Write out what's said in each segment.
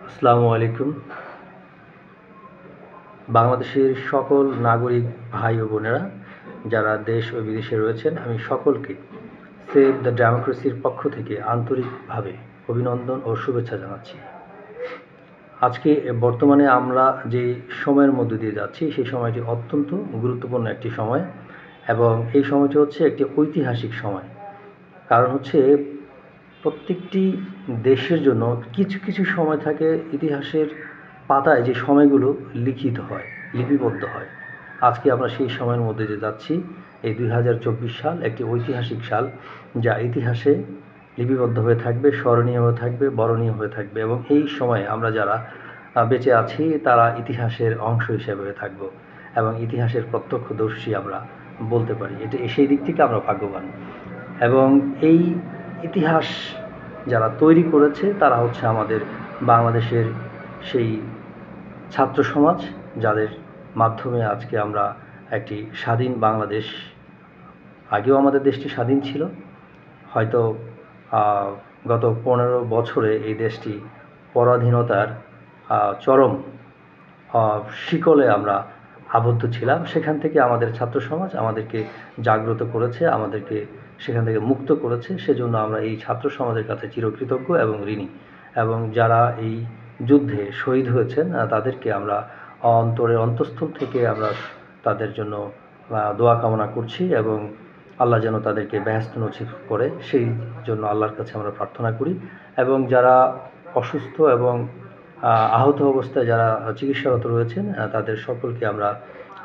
আসসালামু আলাইকুম। বাংলাদেশের সকল নাগরিক ভাই ও বোনেরা যারা দেশ ও বিদেশে রয়েছেন, আমি সকলকে সেভ দ্য ডেমোক্রেসির পক্ষ থেকে আন্তরিকভাবে অভিনন্দন ও শুভেচ্ছা জানাচ্ছি। আজকে বর্তমানে আমরা যে সময়ের মধ্য দিয়ে যাচ্ছি, সেই সময়টি অত্যন্ত গুরুত্বপূর্ণ একটি সময় এবং এই সময়টি হচ্ছে একটি ঐতিহাসিক সময়। কারণ হচ্ছে প্রত্যেকটি দেশের জন্য কিছু কিছু সময় থাকে ইতিহাসের পাতায় যে সময়গুলো লিখিত হয়, লিপিবদ্ধ হয়। আজকে আমরা সেই সময়ের মধ্যে দিয়ে যাচ্ছি। এই 2024 সাল একটি ঐতিহাসিক সাল, যা ইতিহাসে লিপিবদ্ধ হয়ে থাকবে, স্মরণীয় হয়ে থাকবে, বরণীয় হয়ে থাকবে এবং এই সময়ে আমরা যারা বেঁচে আছি তারা ইতিহাসের অংশ হিসেবে হয়ে থাকব এবং ইতিহাসের প্রত্যক্ষদর্শী আমরা বলতে পারি। এটা সেই দিক থেকে আমরা ভাগ্যবান। এবং এই ইতিহাস যারা তৈরি করেছে তারা হচ্ছে আমাদের বাংলাদেশের সেই ছাত্র সমাজ, যাদের মাধ্যমে আজকে আমরা একটি স্বাধীন বাংলাদেশ, আগেও আমাদের দেশটি স্বাধীন ছিল, হয়তো গত 15 বছরে এই দেশটি পরাধীনতার চরম শিকলে আমরা আবদ্ধ ছিলাম। সেখান থেকে আমাদের ছাত্র সমাজ আমাদেরকে জাগ্রত করেছে, আমাদেরকে সেখান থেকে মুক্ত করেছে। সেজন্য আমরা এই ছাত্র সমাজের কাছে চিরকৃতজ্ঞ এবং ঋণী। এবং যারা এই যুদ্ধে শহীদ হয়েছেন তাদেরকে আমরা অন্তরের অন্তঃস্থল থেকে আমরা তাদের জন্য দোয়া কামনা করছি এবং আল্লাহ যেন তাদেরকে বেহেশত নসিব করে, সেই জন্য আল্লাহর কাছে আমরা প্রার্থনা করি। এবং যারা অসুস্থ এবং আহত অবস্থায় যারা চিকিৎসারত রয়েছেন তাদের সকলকে আমরা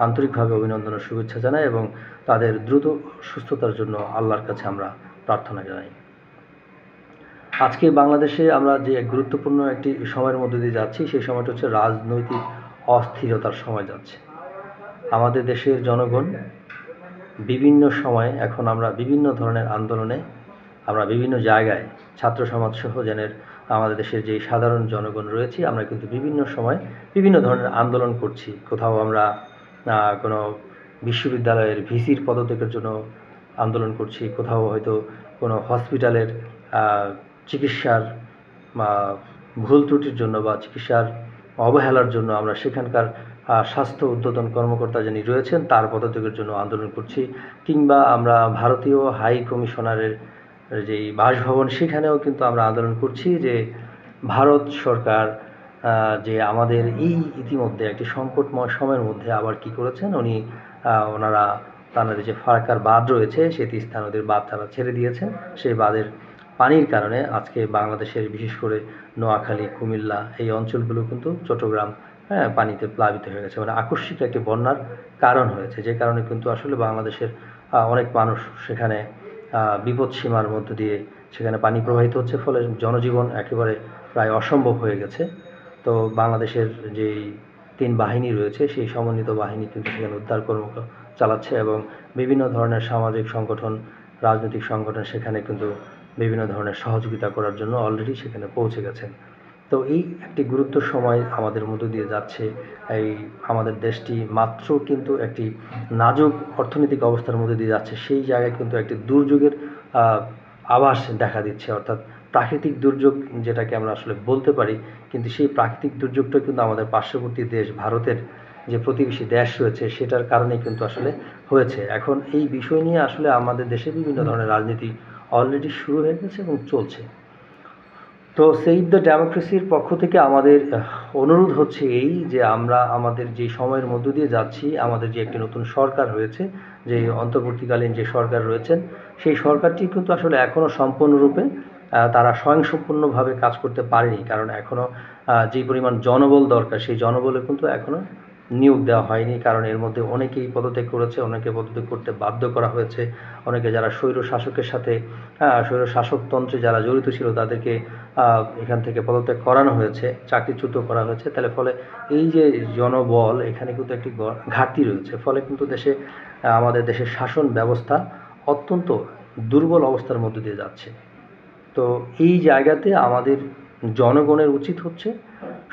আন্তরিকভাবে অভিনন্দন ও শুভেচ্ছা জানাই এবং তাদের দ্রুত সুস্থতার জন্য আল্লাহর কাছে আমরা প্রার্থনা জানাই। আজকে বাংলাদেশে আমরা যে গুরুত্বপূর্ণ একটি সময়ের মধ্যে দিয়ে যাচ্ছি, সেই সময়টা হচ্ছে রাজনৈতিক অস্থিরতার সময় যাচ্ছে। আমাদের দেশের জনগণ বিভিন্ন সময়ে, এখন আমরা বিভিন্ন ধরনের আন্দোলনে, আমরা বিভিন্ন জায়গায় ছাত্র সমাজ সহ আমাদের দেশের যে সাধারণ জনগণ রয়েছে, আমরা কিন্তু বিভিন্ন সময় বিভিন্ন ধরনের আন্দোলন করছি। কোথাও আমরা কোনো বিশ্ববিদ্যালয়ের ভিসির পদত্যাগের জন্য আন্দোলন করছি, কোথাও হয়তো কোনো হসপিটালের চিকিৎসার ভুল ত্রুটির জন্য বা চিকিৎসার অবহেলার জন্য আমরা সেখানকার স্বাস্থ্য ঊর্ধ্বতন কর্মকর্তা যিনি রয়েছেন তার পদত্যাগের জন্য আন্দোলন করছি। কিংবা আমরা ভারতীয় হাই কমিশনারের যেই বাসভবন, সেখানেও কিন্তু আমরা আন্দোলন করছি যে ভারত সরকার যে আমাদের এই ইতিমধ্যে একটি সংকটময় সময়ের মধ্যে আবার কি করেছেন, ওনারা তাদের যে ফারাক্কার বাঁধ রয়েছে, সেই তিস্তা নদীর বাঁধ তারা ছেড়ে দিয়েছেন। সেই বাঁধের পানির কারণে আজকে বাংলাদেশের বিশেষ করে নোয়াখালী, কুমিল্লা এই অঞ্চলগুলো কিন্তু চট্টগ্রাম পানিতে প্লাবিত হয়ে গেছে, মানে আকস্মিক একটি বন্যার কারণ হয়েছে, যে কারণে কিন্তু আসলে বাংলাদেশের অনেক মানুষ সেখানে বিপদ সীমার মধ্য দিয়ে সেখানে পানি প্রবাহিত হচ্ছে, ফলে জনজীবন একেবারে প্রায় অসম্ভব হয়ে গেছে। তো বাংলাদেশের যেই 3 বাহিনী রয়েছে, সেই সমন্বিত বাহিনী কিন্তু সেখানে উদ্ধার কর্ম চালাচ্ছে এবং বিভিন্ন ধরনের সামাজিক সংগঠন, রাজনৈতিক সংগঠন সেখানে কিন্তু বিভিন্ন ধরনের সহযোগিতা করার জন্য অলরেডি সেখানে পৌঁছে গেছেন। তো এই একটি গুরুত্ব সময় আমাদের মধ্য দিয়ে যাচ্ছে। এই আমাদের দেশটি মাত্র কিন্তু একটি নাজুক অর্থনৈতিক অবস্থার মধ্যে দিয়ে যাচ্ছে, সেই জায়গায় কিন্তু একটি দুর্যোগের আভাস দেখা দিচ্ছে, অর্থাৎ প্রাকৃতিক দুর্যোগ যেটাকে আমরা আসলে বলতে পারি। কিন্তু সেই প্রাকৃতিক দুর্যোগটা কিন্তু আমাদের পার্শ্ববর্তী দেশ ভারতের যে প্রতিবেশী দেশ রয়েছে সেটার কারণেই কিন্তু আসলে হয়েছে। এখন এই বিষয় নিয়ে আসলে আমাদের দেশে বিভিন্ন ধরনের রাজনীতি অলরেডি শুরু হয়ে গেছে এবং চলছে। তো সেভ দ্য ডেমোক্রেসির পক্ষ থেকে আমাদের অনুরোধ হচ্ছে এই যে আমরা আমাদের যে সময়ের মধ্য দিয়ে যাচ্ছি, আমাদের যে একটি নতুন সরকার হয়েছে, যে অন্তর্বর্তীকালীন যে সরকার রয়েছেন, সেই সরকারটি কিন্তু আসলে এখনও সম্পূর্ণরূপে তারা স্বয়ংসম্পূর্ণভাবে কাজ করতে পারেনি। কারণ এখনও যে পরিমাণ জনবল দরকার, সেই জনবলে কিন্তু এখনও নিয়োগ দেওয়া হয়নি। কারণ এর মধ্যে অনেকেই পদত্যাগ করেছে, অনেকে পদত্যাগ করতে বাধ্য করা হয়েছে, অনেকে যারা স্বৈর শাসকের সাথে স্বৈর শাসকতন্ত্রে যারা জড়িত ছিল তাদেরকে এখান থেকে পদত্যাগ করানো হয়েছে, চাকরিচ্যুত করা হয়েছে। তাহলে ফলে এই যে জনবল, এখানে কিন্তু একটি ঘাটতি রয়েছে। ফলে কিন্তু আমাদের দেশের শাসন ব্যবস্থা অত্যন্ত দুর্বল অবস্থার মধ্যে দিয়ে যাচ্ছে। তো এই জায়গাতে আমাদের জনগণের উচিত হচ্ছে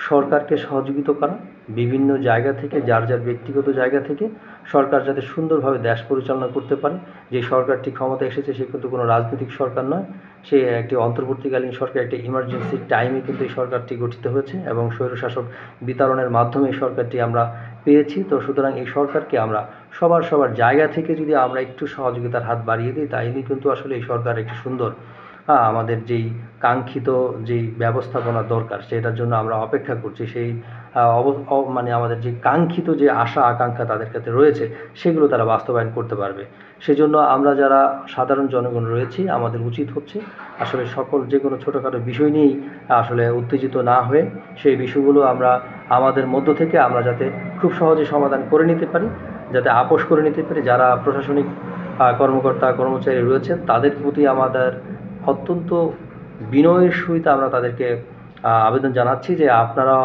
সরকারকে সহযোগিতা করা, বিভিন্ন জায়গা থেকে যার যার ব্যক্তিগত জায়গা থেকে সরকার যাতে সুন্দরভাবে দেশ পরিচালনা করতে পারে। যে সরকারটি ক্ষমতায় এসেছে সে কিন্তু কোনো রাজনৈতিক সরকার নয়, সে একটি অন্তর্বর্তীকালীন সরকার, একটি ইমার্জেন্সি টাইমে কিন্তু এই সরকারটি গঠিত হয়েছে এবং স্বৈরশাসক বিতরণের মাধ্যমে এই সরকারটি আমরা পেয়েছি। তো সুতরাং এই সরকারকে আমরা সবার জায়গা থেকে যদি আমরা একটু সহযোগিতার হাত বাড়িয়ে দিই, তাইলেই কিন্তু আসলে এই সরকার একটি সুন্দর আমাদের যেই কাঙ্ক্ষিত যেই ব্যবস্থাপনা দরকার সেটার জন্য আমরা অপেক্ষা করছি, সেই মানে আমাদের যে কাঙ্ক্ষিত যে আশা আকাঙ্ক্ষা তাদের কাছে রয়েছে সেগুলো তারা বাস্তবায়ন করতে পারবে। সেজন্য আমরা যারা সাধারণ জনগণ রয়েছি আমাদের উচিত হচ্ছে আসলে সকল যে কোনো ছোটোখাটো বিষয় নিয়েই আসলে উত্তেজিত না হয়ে সেই বিষয়গুলো আমরা আমাদের মধ্য থেকে আমরা যাতে খুব সহজে সমাধান করে নিতে পারি, যাতে আপোষ করে নিতে পারি। যারা প্রশাসনিক কর্মকর্তা কর্মচারী রয়েছেন তাদের প্রতি আমাদের অত্যন্ত বিনয়ের সহিত আমরা তাদেরকে আবেদন জানাচ্ছি যে আপনারা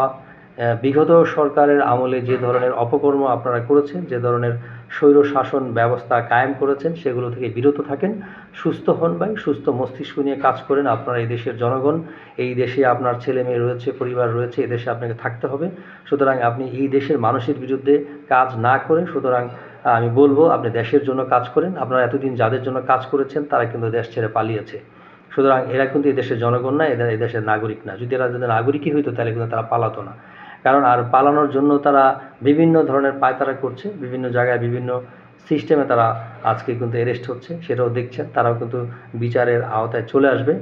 বিগত সরকারের আমলে যে ধরনের অপকর্ম আপনারা করেছেন, যে ধরনের স্বৈর শাসন ব্যবস্থা কায়েম করেছেন সেগুলো থেকে বিরত থাকেন, সুস্থ হন ভাই, সুস্থ মস্তিষ্ক নিয়ে কাজ করেন। আপনারা এই দেশের জনগণ, এই দেশে আপনার ছেলে মেয়ে রয়েছে, পরিবার রয়েছে, এই দেশে আপনাকে থাকতে হবে। সুতরাং আপনি এই দেশের মানুষের বিরুদ্ধে কাজ না করে সুতরাং আমি বলবো আপনি দেশের জন্য কাজ করেন। আপনারা এতদিন যাদের জন্য কাজ করেছেন তারা কিন্তু দেশ ছেড়ে পালিয়েছে। সুতরাং এরা কিন্তু এই দেশের জনগণ না, এরা এই দেশের নাগরিক না। যদি এরা যদি নাগরিকই হইতো তাহলে কিন্তু তারা পালাতো না। কারণ আর পালানোর জন্য তারা বিভিন্ন ধরনের পায়তারা করছে, বিভিন্ন জায়গায় বিভিন্ন সিস্টেমে তারা আজকে কিন্তু অ্যারেস্ট হচ্ছে, সেটাও দেখছেন। তারাও কিন্তু বিচারের আওতায় চলে আসবে।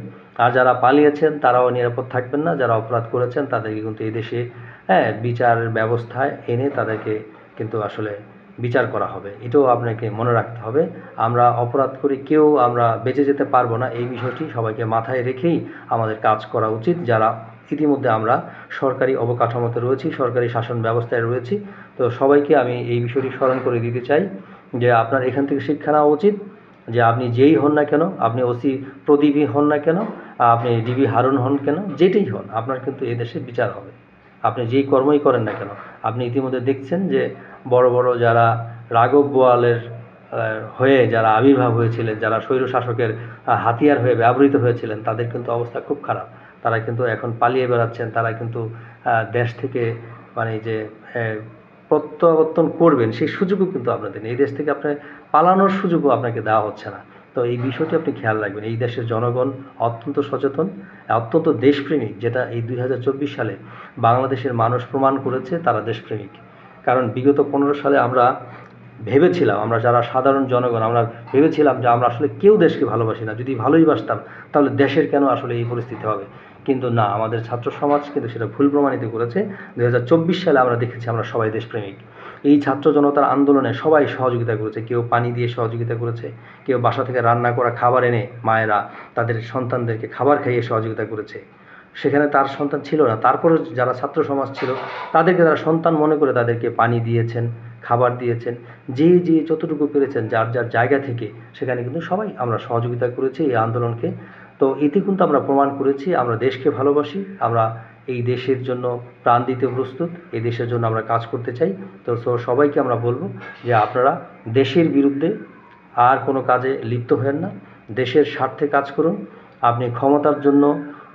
আর যারা পালিয়েছেন তারাও নিরাপদ থাকবেন না। যারা অপরাধ করেছেন তাদেরকে কিন্তু এই দেশে বিচারের ব্যবস্থায় এনে তাদেরকে কিন্তু আসলে বিচার করা হবে। এটাও আপনাকে মনে রাখতে হবে। আমরা অপরাধ করে কেউ আমরা বেঁচে যেতে পারবো না, এই বিষয়টি সবাইকে মাথায় রেখেই আমাদের কাজ করা উচিত। যারা ইতিমধ্যে আমরা সরকারি অবকাঠামোতে রয়েছি, সরকারি শাসন ব্যবস্থায় রয়েছি, তো সবাইকে আমি এই বিষয়টি স্মরণ করে দিতে চাই যে আপনার এখান থেকে শিক্ষা নেওয়া উচিত যে আপনি যেই হন না কেন, আপনি ওসি প্রদীপই হন না কেন, আপনি ডিবি হারুন হন কেন, যেটাই হন আপনার কিন্তু এই দেশে বিচার হবে। আপনি যেই কর্মই করেন না কেন। আপনি ইতিমধ্যে দেখছেন যে বড় বড় যারা রাঘব বোয়ালের হয়ে যারা আবির্ভাব হয়েছিলেন, যারা স্বৈরশাসকের হাতিয়ার হয়ে ব্যবহৃত হয়েছিলেন, তাদের কিন্তু অবস্থা খুব খারাপ। তারা কিন্তু এখন পালিয়ে বেড়াচ্ছেন, তারা কিন্তু দেশ থেকে মানে যে প্রত্যাবর্তন করবেন সেই সুযোগও কিন্তু আপনাদের নেই। এই দেশ থেকে আপনার পালানোর সুযোগও আপনাকে দেওয়া হচ্ছে না। তো এই বিষয়টি আপনি খেয়াল রাখবেন। এই দেশের জনগণ অত্যন্ত সচেতন, অত্যন্ত দেশপ্রেমিক, যেটা এই 2024 সালে বাংলাদেশের মানুষ প্রমাণ করেছে তারা দেশপ্রেমিক। কারণ বিগত 15 সালে আমরা ভেবেছিলাম, আমরা যারা সাধারণ জনগণ আমরা ভেবেছিলাম যে আমরা আসলে কেউ দেশকে ভালোবাসি না, যদি ভালোই বাসতাম তাহলে দেশের কেন আসলে এই পরিস্থিতি হবে। কিন্তু না, আমাদের ছাত্র সমাজ কিন্তু সেটা ভুল প্রমাণিত করেছে। 2024 সালে আমরা দেখেছি আমরা সবাই দেশপ্রেমিক। এই ছাত্র জনতার আন্দোলনে সবাই সহযোগিতা করেছে, কেউ পানি দিয়ে সহযোগিতা করেছে, কেউ বাসা থেকে রান্না করা খাবার এনে মায়েরা তাদের সন্তানদেরকে খাবার খাইয়ে সহযোগিতা করেছে। সেখানে তার সন্তান ছিল না, তারপরে যারা ছাত্র সমাজ ছিল তাদেরকে তারা সন্তান মনে করে তাদেরকে পানি দিয়েছেন, খাবার দিয়েছেন, যে যতটুকু পেরেছেন যার যার জায়গা থেকে সেখানে কিন্তু সবাই আমরা সহযোগিতা করেছি এই আন্দোলনকে। তো এতে কিন্তু আমরা প্রমাণ করেছি আমরা দেশকে ভালোবাসি, আমরা এই দেশের জন্য প্রাণ দিতে প্রস্তুত, এই দেশের জন্য আমরা কাজ করতে চাই। তো সবাইকে আমরা বলবো যে আপনারা দেশের বিরুদ্ধে আর কোনো কাজে লিপ্ত হবেন না, দেশের স্বার্থে কাজ করুন। আপনি ক্ষমতার জন্য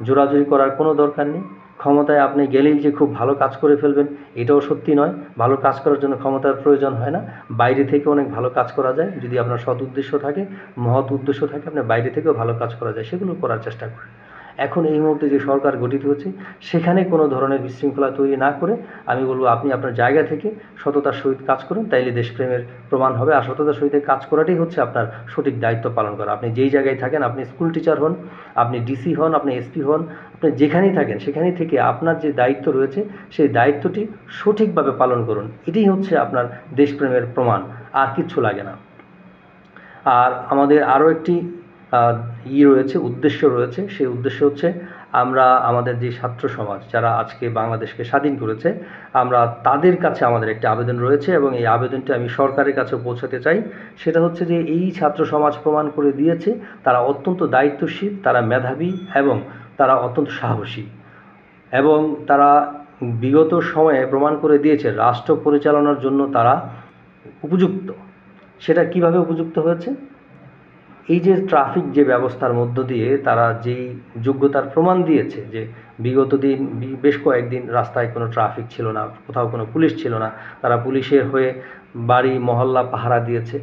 জোরাজুরি করার কোনো দরকার নেই। ক্ষমতায় আপনি গেলেই যে খুব ভালো কাজ করে ফেলবেন এটাও সত্যি নয়। ভালো কাজ করার জন্য ক্ষমতার প্রয়োজন হয় না, বাইরে থেকে অনেক ভালো কাজ করা যায়। যদি আপনার সৎ উদ্দেশ্য থাকে, মহৎ উদ্দেশ্য থাকে, আপনার বাইরে থেকেও ভালো কাজ করা যায়, সেগুলো করার চেষ্টা করেন। এখন এই মুহূর্তে যে সরকার গঠিত হচ্ছে সেখানে কোনো ধরনের বিশৃঙ্খলা তৈরি না করে আমি বলবো আপনি আপনার জায়গা থেকে সততার সহিত কাজ করুন, তাইলে দেশপ্রেমের প্রমাণ হবে। আর সততার সহিত কাজ করাটাই হচ্ছে আপনার সঠিক দায়িত্ব পালন করা। আপনি যেই জায়গায় থাকেন, আপনি স্কুল টিচার হন, আপনি ডিসি হন, আপনি এসপি হন, আপনি যেখানেই থাকেন সেখানেই থেকে আপনার যে দায়িত্ব রয়েছে সেই দায়িত্বটি সঠিকভাবে পালন করুন। এটাই হচ্ছে আপনার দেশপ্রেমের প্রমাণ, আর কিচ্ছু লাগে না। আর আমাদের আরও একটি রয়েছে, উদ্দেশ্য রয়েছে। সেই উদ্দেশ্য হচ্ছে আমরা আমাদের যে ছাত্র সমাজ যারা আজকে বাংলাদেশকে স্বাধীন করেছে, আমরা তাদের কাছে আমাদের একটি আবেদন রয়েছে এবং এই আবেদনটি আমি সরকারের কাছে পৌঁছাতে চাই। সেটা হচ্ছে যে এই ছাত্র সমাজ প্রমাণ করে দিয়েছে তারা অত্যন্ত দায়িত্বশীল, তারা মেধাবী এবং তারা অত্যন্ত সাহসী, এবং তারা বিগত সময়ে প্রমাণ করে দিয়েছে রাষ্ট্র পরিচালনার জন্য তারা উপযুক্ত। সেটা কিভাবে উপযুক্ত হয়েছে? এই যে ট্রাফিক যে ব্যবস্থার মধ্য দিয়ে তারা যেই যোগ্যতার প্রমাণ দিয়েছে যে বিগত দিন বেশ কয়েকদিন রাস্তায় কোনো ট্রাফিক ছিল না, কোথাও কোনো পুলিশ ছিল না, তারা পুলিশের হয়ে বাড়ি মহল্লা পাহারা দিয়েছে,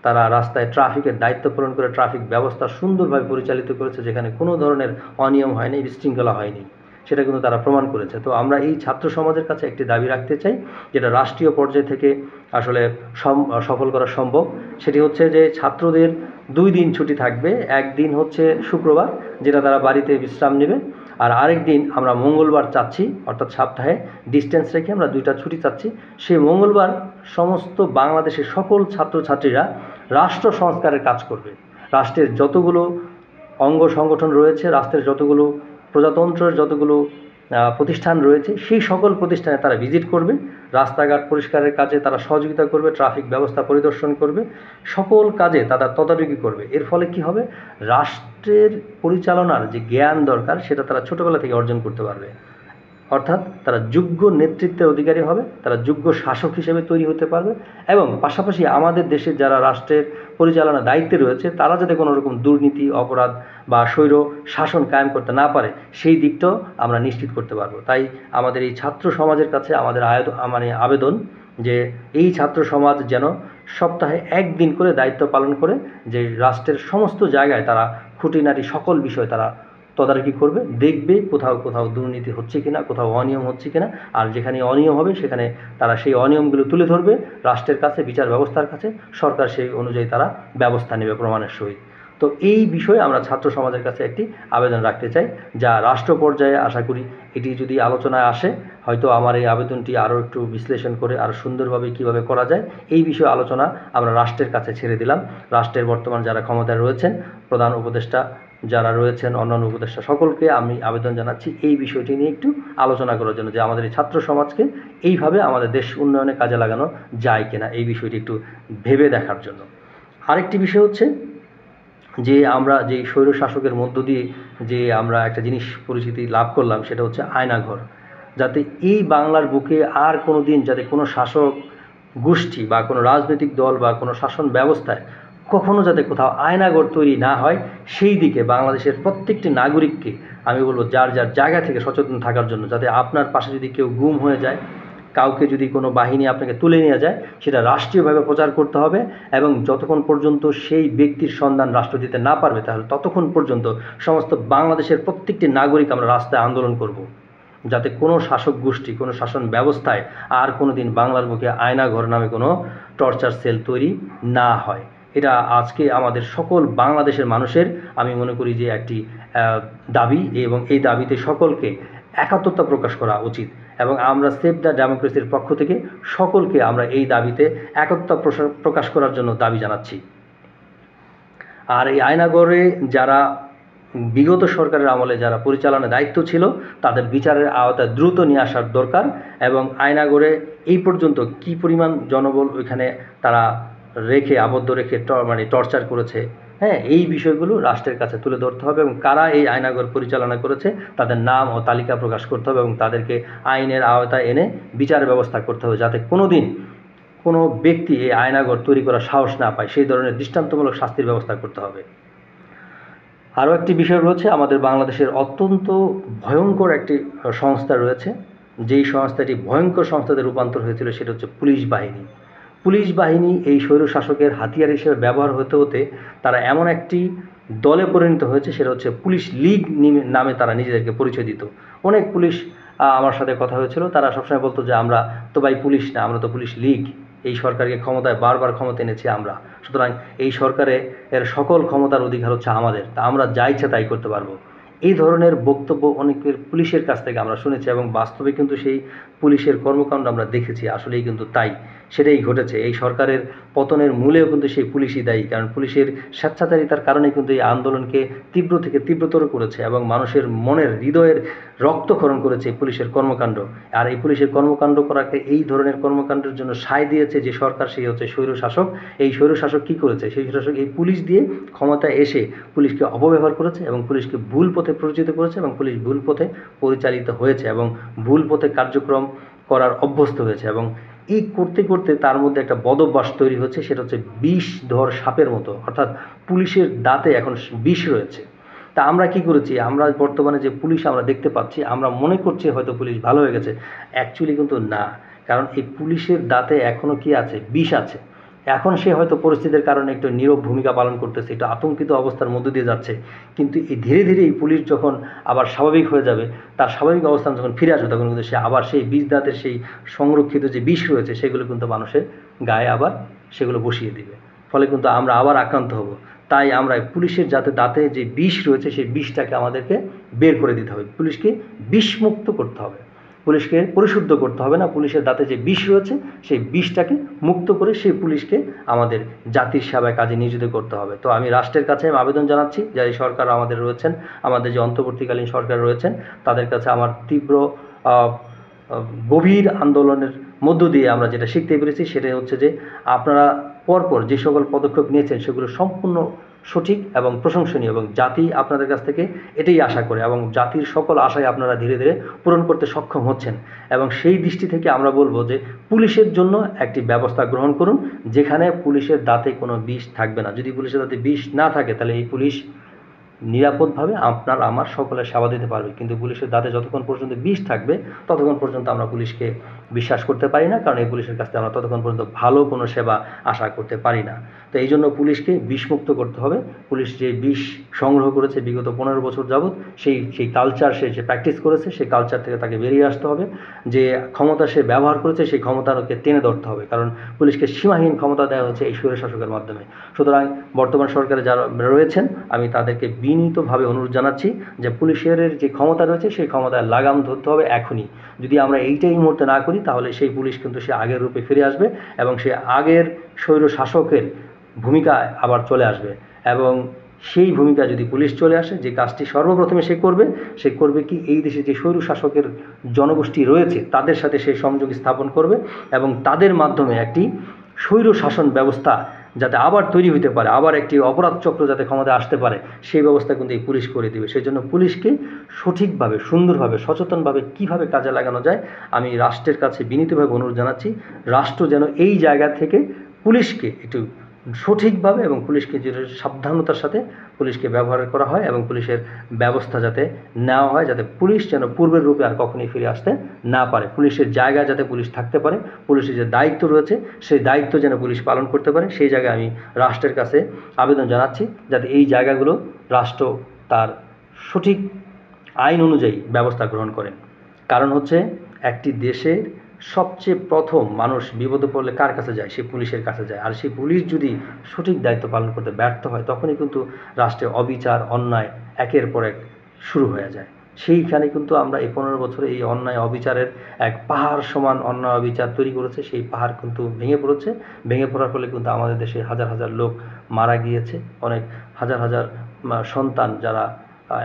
তারা রাস্তায় ট্রাফিকের দায়িত্ব পালন করে ট্রাফিক ব্যবস্থা সুন্দরভাবে পরিচালিত করেছে, যেখানে কোনো ধরনের অনিয়ম হয়নি, বিশৃঙ্খলা হয়নি, সেটা কিন্তু তারা প্রমাণ করেছে। তো আমরা এই ছাত্র সমাজের কাছে একটি দাবি রাখতে চাই, যেটা রাষ্ট্রীয় পর্যায় থেকে আসলে সফল করা সম্ভব। সেটি হচ্ছে যে ছাত্রদের 2 দিন ছুটি থাকবে, একদিন হচ্ছে শুক্রবার, যেটা তারা বাড়িতে বিশ্রাম নেবে, আর আরেক দিন আমরা মঙ্গলবার চাচ্ছি, অর্থাৎ সপ্তাহে ডিস্টেন্স রেখে আমরা 2টা ছুটি চাচ্ছি। সেই মঙ্গলবার সমস্ত বাংলাদেশের সকল ছাত্রছাত্রীরা রাষ্ট্র সংস্কারের কাজ করবে। রাষ্ট্রের যতগুলো অঙ্গ সংগঠন রয়েছে, রাষ্ট্রের যতগুলো প্রজাতন্ত্রের যতগুলো প্রতিষ্ঠান রয়েছে, সেই সকল প্রতিষ্ঠানে তারা ভিজিট করবে, রাস্তাঘাট পরিষ্কারের কাজে তারা সহযোগিতা করবে, ট্রাফিক ব্যবস্থা পরিদর্শন করবে, সকল কাজে তারা তদারকি করবে। এর ফলে কি হবে, রাষ্ট্রের পরিচালনার যে জ্ঞান দরকার সেটা তারা ছোটোবেলা থেকে অর্জন করতে পারবে। অর্থাৎ তারা যোগ্য নেতৃত্বের অধিকারী হবে, তারা যোগ্য শাসক হিসেবে তৈরি হতে পারবে, এবং পাশাপাশি আমাদের দেশের যারা রাষ্ট্রের পরিচালনার দায়িত্বে রয়েছে তারা যাতে কোনো রকম দুর্নীতি, অপরাধ বা স্বৈর শাসন কায়েম করতে না পারে, সেই দিকটাও আমরা নিশ্চিত করতে পারবো। তাই আমাদের এই ছাত্র সমাজের কাছে আমাদের আবেদন যে এই ছাত্র সমাজ যেন সপ্তাহে 1 দিন করে দায়িত্ব পালন করে, যে রাষ্ট্রের সমস্ত জায়গায় তারা খুঁটিনাটি সকল বিষয় তারা তদারকি করবে, দেখবে কোথাও কোথাও দুর্নীতি হচ্ছে কিনা, কোথাও অনিয়ম হচ্ছে কিনা, আর যেখানে অনিয়ম হবে সেখানে তারা সেই অনিয়মগুলো তুলে ধরবে রাষ্ট্রের কাছে, বিচার ব্যবস্থার কাছে, সরকার সেই অনুযায়ী তারা ব্যবস্থা নেবে প্রমাণের সহিত। তো এই বিষয়ে আমরা ছাত্র সমাজের কাছে একটি আবেদন রাখতে চাই, যা রাষ্ট্র পর্যায়ে আশা করি এটি যদি আলোচনায় আসে, হয়তো আমার এই আবেদনটি আরও একটু বিশ্লেষণ করে আরও সুন্দরভাবে কীভাবে করা যায় এই বিষয়ে আলোচনা আমরা রাষ্ট্রের কাছে ছেড়ে দিলাম। রাষ্ট্রের বর্তমান যারা ক্ষমতায় রয়েছেন, প্রধান উপদেষ্টা যারা রয়েছেন, অন্যান্য উপদেষ্টা, সকলকে আমি আবেদন জানাচ্ছি এই বিষয়টি নিয়ে একটু আলোচনা করার জন্য, যে আমাদের এই ছাত্র সমাজকে এইভাবে আমাদের দেশ উন্নয়নে কাজে লাগানো যায় কিনা, এই বিষয়টি একটু ভেবে দেখার জন্য। আরেকটি বিষয় হচ্ছে যে আমরা যে স্বৈর শাসকের মধ্য দিয়ে যে আমরা একটা জিনিস পরিচিতি লাভ করলাম, সেটা হচ্ছে আয়নাঘর। যাতে এই বাংলার বুকে আর কোনো দিন যাতে কোনো শাসক গোষ্ঠী বা কোনো রাজনৈতিক দল বা কোনো শাসন ব্যবস্থায় কখনো যাতে কোথাও আয়নাঘর তৈরি না হয়, সেই দিকে বাংলাদেশের প্রত্যেকটি নাগরিককে আমি বলবো যার যার জায়গা থেকে সচেতন থাকার জন্য। যাতে আপনার পাশে যদি কেউ গুম হয়ে যায়, কাউকে যদি কোনো বাহিনী আপনাকে তুলে নিয়ে যায়, সেটা রাষ্ট্রীয়ভাবে প্রচার করতে হবে, এবং যতক্ষণ পর্যন্ত সেই ব্যক্তির সন্ধান রাষ্ট্র দিতে না পারবে, তাহলে ততক্ষণ পর্যন্ত সমস্ত বাংলাদেশের প্রত্যেকটি নাগরিক আমরা রাস্তায় আন্দোলন করব, যাতে কোনো শাসক গোষ্ঠী, কোনো শাসন ব্যবস্থায় আর কোনো দিন বাংলার বুকে আয়নাঘর নামে কোনো টর্চার সেল তৈরি না হয়। এটা আজকে আমাদের সকল বাংলাদেশের মানুষের আমি মনে করি যে একটি দাবি, এবং এই দাবিতে সকলকে একাত্মতা প্রকাশ করা উচিত, এবং আমরা সেভ দ্য ডেমোক্রেসির পক্ষ থেকে সকলকে আমরা এই দাবিতে একতা প্রকাশ করার জন্য দাবি জানাচ্ছি। আর এই আয়নাঘরে যারা বিগত সরকারের আমলে যারা পরিচালনার দায়িত্ব ছিল, তাদের বিচারের আওতায় দ্রুত নিয়ে আসার দরকার, এবং আয়নাঘরে এই পর্যন্ত কি পরিমাণ জনবল ওইখানে তারা রেখে আবদ্ধ রেখে টর্চার করেছে, হ্যাঁ, এই বিষয়গুলো রাষ্ট্রের কাছে তুলে ধরতে হবে, এবং কারা এই আয়নাঘর পরিচালনা করেছে তাদের নাম ও তালিকা প্রকাশ করতে হবে, এবং তাদেরকে আইনের আওতায় এনে বিচার ব্যবস্থা করতে হবে, যাতে কোনো দিন কোনো ব্যক্তি এই আয়নাঘর তৈরি করার সাহস না পায়, সেই ধরনের দৃষ্টান্তমূলক শাস্তির ব্যবস্থা করতে হবে। আরও একটি বিষয় রয়েছে, আমাদের বাংলাদেশের অত্যন্ত ভয়ঙ্কর একটি সংস্থা রয়েছে, যেই সংস্থাটি ভয়ঙ্কর সংস্থাতে রূপান্তর হয়েছিল, সেটা হচ্ছে পুলিশ বাহিনী। পুলিশ বাহিনী এই স্বৈরশাসকের হাতিয়ার হিসেবে ব্যবহার হতে হতে তারা এমন একটি দলে পরিণত হয়েছে, সেটা হচ্ছে পুলিশ লীগ নামে তারা নিজেদেরকে পরিচয় দিত। অনেক পুলিশ আমার সাথে কথা হয়েছিল, তারা সবসময় বলতো যে আমরা তো ভাই পুলিশ না, আমরা তো পুলিশ লীগ, এই সরকারকে ক্ষমতায় বারবার ক্ষমতা এনেছি আমরা, সুতরাং এই সরকারে এর সকল ক্ষমতার অধিকার হচ্ছে আমাদের, তা আমরা যা ইচ্ছা তাই করতে পারবো। এই ধরনের বক্তব্য অনেকের পুলিশের কাছ থেকে আমরা শুনেছি, এবং বাস্তবে কিন্তু সেই পুলিশের কর্মকাণ্ড আমরা দেখেছি, আসলেই কিন্তু তাই, সেটাই ঘটেছে। এই সরকারের পতনের মূলেও কিন্তু সেই পুলিশই দায়ী, কারণ পুলিশের স্বেচ্ছাচারিতার কারণে কিন্তু এই আন্দোলনকে তীব্র থেকে তীব্রতর করেছে, এবং মানুষের মনের হৃদয়ের রক্তক্ষরণ করেছে এই পুলিশের কর্মকাণ্ড। আর এই পুলিশের কর্মকাণ্ড করাকে, এই ধরনের কর্মকাণ্ডের জন্য সায় দিয়েছে যে সরকার, সেই হচ্ছে স্বৈরশাসক। এই স্বৈরশাসক কী করেছে, সেই স্বৈরশাসক এই পুলিশ দিয়ে ক্ষমতায় এসে পুলিশকে অপব্যবহার করেছে, এবং পুলিশকে ভুল পথে পরিচিত করেছে, এবং পুলিশ ভুল পথে পরিচালিত হয়েছে, এবং ভুল পথে কার্যক্রম করার অভ্যস্ত হয়েছে এবং এই করতে করতে তার মধ্যে একটা বদভ্যাস তৈরি হচ্ছে, সেটা হচ্ছে বিষধর সাপের মতো, অর্থাৎ পুলিশের দাঁতে এখন বিষ রয়েছে। তা আমরা কি করেছি, আমরা বর্তমানে যে পুলিশ আমরা দেখতে পাচ্ছি, আমরা মনে করছি হয়তো পুলিশ ভালো হয়ে গেছে, অ্যাকচুয়ালি কিন্তু না। কারণ এই পুলিশের দাঁতে এখনও কি আছে, বিষ আছে। এখন সে হয়তো পরিস্থিতির কারণে একটু নীরব ভূমিকা পালন করতেছে, একটু আতঙ্কিত অবস্থার মধ্য দিয়ে যাচ্ছে, কিন্তু এই ধীরে ধীরে এই পুলিশ যখন আবার স্বাভাবিক হয়ে যাবে, তার স্বাভাবিক অবস্থান যখন ফিরে আসবে, তখন কিন্তু সে আবার সেই বিষ দাঁতের সেই সংরক্ষিত যে বিষ রয়েছে সেগুলো কিন্তু মানুষের গায়ে আবার সেগুলো বসিয়ে দিবে, ফলে কিন্তু আমরা আবার আক্রান্ত হব। তাই আমরা পুলিশের যাতে দাঁতে যে বিষ রয়েছে সেই বিষটাকে আমাদেরকে বের করে দিতে হবে, পুলিশকে বিষমুক্ত করতে হবে, পুলিশকে পরিশুদ্ধ করতে হবে না, পুলিশের দাঁতে যে বিষ রয়েছে সেই বিষটাকে মুক্ত করে সেই পুলিশকে আমাদের জাতির সেবায় কাজে নিয়োজিত করতে হবে। তো আমি রাষ্ট্রের কাছে আবেদন জানাচ্ছি, যে এই সরকার আমাদের রয়েছেন, আমাদের যে অন্তর্বর্তীকালীন সরকার রয়েছেন, তাদের কাছে আমার তীব্র গভীর আন্দোলনের মধ্য দিয়ে আমরা যেটা শিখতে পেরেছি সেটা হচ্ছে যে আপনারা পরপর যে সকল পদক্ষেপ নিয়েছেন সেগুলো সম্পূর্ণ সঠিক এবং প্রশংসনীয়, এবং জাতি আপনাদের কাছ থেকে এটাই আশা করে, এবং জাতির সকল আশায় আপনারা ধীরে ধীরে পূরণ করতে সক্ষম হচ্ছেন। এবং সেই দৃষ্টি থেকে আমরা বলবো যে পুলিশের জন্য একটি ব্যবস্থা গ্রহণ করুন, যেখানে পুলিশের দাঁতে কোনো বিষ থাকবে না। যদি পুলিশের দাঁতে বিষ না থাকে তাহলে এই পুলিশ নিরাপদভাবে আপনার আমার সকলের সেবা দিতে পারবে, কিন্তু পুলিশের দাঁতে যতক্ষণ পর্যন্ত বিষ থাকবে ততক্ষণ পর্যন্ত আমরা পুলিশকে বিশ্বাস করতে পারি না, কারণ এই পুলিশের কাছ থেকে আমরা ততক্ষণ পর্যন্ত ভালো কোনো সেবা আশা করতে পারি না। তো এই জন্য পুলিশকে বিষমুক্ত করতে হবে। পুলিশ যে বিষ সংগ্রহ করেছে বিগত 15 বছর যাবৎ, সেই কালচার সে যে প্র্যাকটিস করেছে, সেই কালচার থেকে তাকে বেরিয়ে আসতে হবে। যে ক্ষমতা সে ব্যবহার করেছে সেই ক্ষমতাকে টেনে ধরতে হবে, কারণ পুলিশকে সীমাহীন ক্ষমতা দেওয়া হচ্ছে এই স্বৈর শাসকের মাধ্যমে। সুতরাং বর্তমান সরকারে যারা রয়েছেন আমি তাদেরকে বিনীতভাবে অনুরোধ জানাচ্ছি যে পুলিশের যে ক্ষমতা রয়েছে সেই ক্ষমতায় লাগাম ধরতে হবে এখনই। যদি আমরা এইটাই মুহূর্তে না করি তাহলে সেই পুলিশ কিন্তু সে আগের রূপে ফিরে আসবে এবং সে আগের স্বৈর শাসকের ভূমিকায় আবার চলে আসবে। এবং সেই ভূমিকা যদি পুলিশ চলে আসে, যে কাজটি সর্বপ্রথমে সে করবে কি, এই দেশে যে স্বৈর শাসকের জনগোষ্ঠী রয়েছে তাদের সাথে সে সংযোগ স্থাপন করবে এবং তাদের মাধ্যমে একটি স্বৈর শাসন ব্যবস্থা যাতে আবার তৈরি হতে পারে, আবার একটি অপরাধ চক্র যাতে ক্ষমতায় আসতে পারে, সেই ব্যবস্থা কিন্তু এই পুলিশ করে দেবে। সেই জন্য পুলিশকে সঠিকভাবে, সুন্দরভাবে, সচেতনভাবে কীভাবে কাজে লাগানো যায় আমি রাষ্ট্রের কাছে বিনীতভাবে অনুরোধ জানাচ্ছি। রাষ্ট্র যেন এই জায়গা থেকে পুলিশকে একটু সঠিকভাবে এবং পুলিশকে যে সাবধানতার সাথে পুলিশকে ব্যবহার করা হয় এবং পুলিশের ব্যবস্থা যাতে নেওয়া হয়, যাতে পুলিশ যেন পূর্বের রূপে আর কখনোই ফিরে আসতে না পারে। পুলিশের জায়গায় যাতে পুলিশ থাকতে পারে, পুলিশের যে দায়িত্ব রয়েছে সেই দায়িত্ব যেন পুলিশ পালন করতে পারে, সেই জায়গায় আমি রাষ্ট্রের কাছে আবেদন জানাচ্ছি যাতে এই জায়গাগুলো রাষ্ট্র তার সঠিক আইন অনুযায়ী ব্যবস্থা গ্রহণ করেন। কারণ হচ্ছে একটি দেশের সবচেয়ে প্রথম মানুষ বিপদে পড়লে কার কাছে যায়, সে পুলিশের কাছে যায়। আর সেই পুলিশ যদি সঠিক দায়িত্ব পালন করতে ব্যর্থ হয় তখনই কিন্তু রাষ্ট্রে অবিচার, অন্যায় একের পর এক শুরু হয়ে যায়। সেইখানে কিন্তু আমরা এই 15 বছরে এই অন্যায় অবিচারের এক পাহাড় সমান অন্যায় অবিচার তৈরি করেছে, সেই পাহাড় কিন্তু ভেঙে পড়েছে। ভেঙে পড়ার ফলে কিন্তু আমাদের দেশে হাজার হাজার লোক মারা গিয়েছে, অনেক হাজার হাজার সন্তান যারা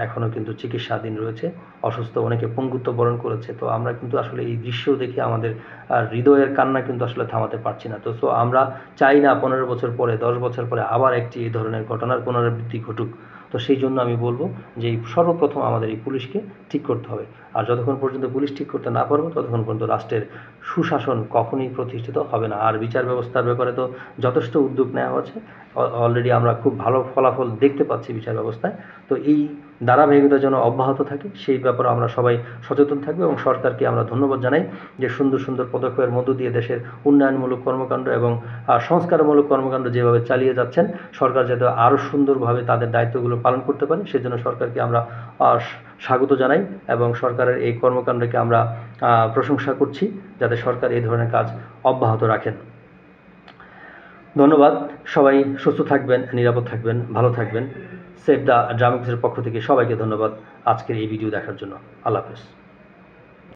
এখনও কিন্তু চিকিৎসাধীন রয়েছে, অসুস্থ, অনেকে পঙ্গুত্ব বরণ করেছে। তো আমরা কিন্তু আসলে এই দৃশ্য দেখে আমাদের হৃদয়ের কান্না কিন্তু আসলে থামাতে পারছি না। তো আমরা চাই না 15 বছর পরে, 10 বছর পরে আবার একটি এই ধরনের ঘটনার পুনরাবৃত্তি ঘটুক। তো সেই জন্য আমি বলবো যে সর্বপ্রথম আমাদের এই পুলিশকে ঠিক করতে হবে। আর যতক্ষণ পর্যন্ত পুলিশ ঠিক করতে না পারবো ততক্ষণ পর্যন্ত রাষ্ট্রের সুশাসন কখনোই প্রতিষ্ঠিত হবে না। আর বিচার ব্যবস্থার ব্যাপারে তো যথেষ্ট উদ্যোগ নেওয়া হচ্ছে, অলরেডি আমরা খুব ভালো ফলাফল দেখতে পাচ্ছি বিচার ব্যবস্থায়। তো এই ধারাবাহিকতা যেন অব্যাহত থাকে সেই ব্যাপারে আমরা সবাই সচেতন থাকবো এবং সরকারকে আমরা ধন্যবাদ জানাই যে সুন্দর সুন্দর পদক্ষেপের মধ্য দিয়ে দেশের উন্নয়নমূলক কর্মকাণ্ড এবং সংস্কারমূলক কর্মকাণ্ড যেভাবে চালিয়ে যাচ্ছেন, সরকার যাতে আরও সুন্দরভাবে তাদের দায়িত্বগুলো পালন করতে পারে সেজন্য সরকারকে আমরা স্বাগত জানাই এবং সরকারের এই কর্মকাণ্ডকে আমরা প্রশংসা করছি, যাতে সরকার এই ধরনের কাজ অব্যাহত রাখেন। ধন্যবাদ। সবাই সুস্থ থাকবেন, নিরাপদ থাকবেন, ভালো থাকবেন। সেভ দ্য ড্রামা ক্রুসের পক্ষ থেকে সবাইকে ধন্যবাদ আজকের এই ভিডিও দেখার জন্য। আল্লাহ হাফেজ।